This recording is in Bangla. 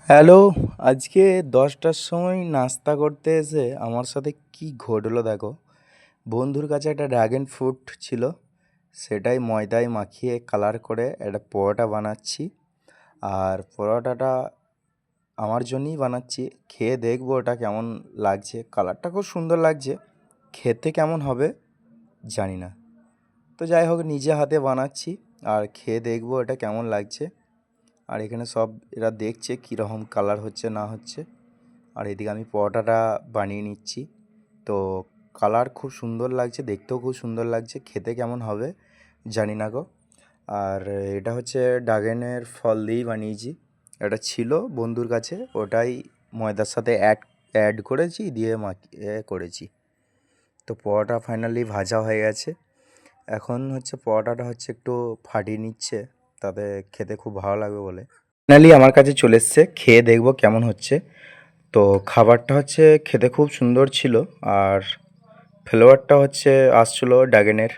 হ্যালো, আজকে ১০টার সময় নাস্তা করতে এসে আমার সাথে কি ঘটলো দেখো। বন্ধুর কাছে একটা ড্রাগন ফ্রুট ছিল, সেটাই ময়দায় মাখিয়ে কালার করে একটা পরোটা বানাচ্ছি। আর পরোটাটা আমার জন্যই বানাচ্ছি, খেয়ে দেখবো ওটা কেমন লাগছে। কালারটা খুব সুন্দর লাগছে, খেতে কেমন হবে জানি না। তো যাই হোক, নিজে হাতে বানাচ্ছি আর খেয়ে দেখবো এটা কেমন লাগছে। আর এখানে সব এরা দেখছে কীরকম কালার হচ্ছে না হচ্ছে। আর এদিকে আমি পরোটাটা বানিয়ে নিচ্ছি। তো কালার খুব সুন্দর লাগছে, দেখতেও খুব সুন্দর লাগছে, খেতে কেমন হবে জানি না গো। আর এটা হচ্ছে ড্রাগনের ফল দিয়েই বানিয়েছি। এটা ছিল বন্ধুর কাছে, ওটাই ময়দার সাথে অ্যাড করেছি, দিয়ে মাখিয়ে করেছি। তো পরোটা ফাইনালি ভাজা হয়ে গেছে। এখন হচ্ছে পরোটাটা হচ্ছে একটু ফাটিয়ে নিচ্ছে, তাতে খেতে খুব ভালো লাগবে বলে। ফাইনালি আমার কাছে চলে এসছে, খেয়ে দেখবো কেমন হচ্ছে। তো খাবারটা হচ্ছে খেতে খুব সুন্দর ছিল, আর ফ্লেভারটা হচ্ছে আসছিলো ড্রাগনের।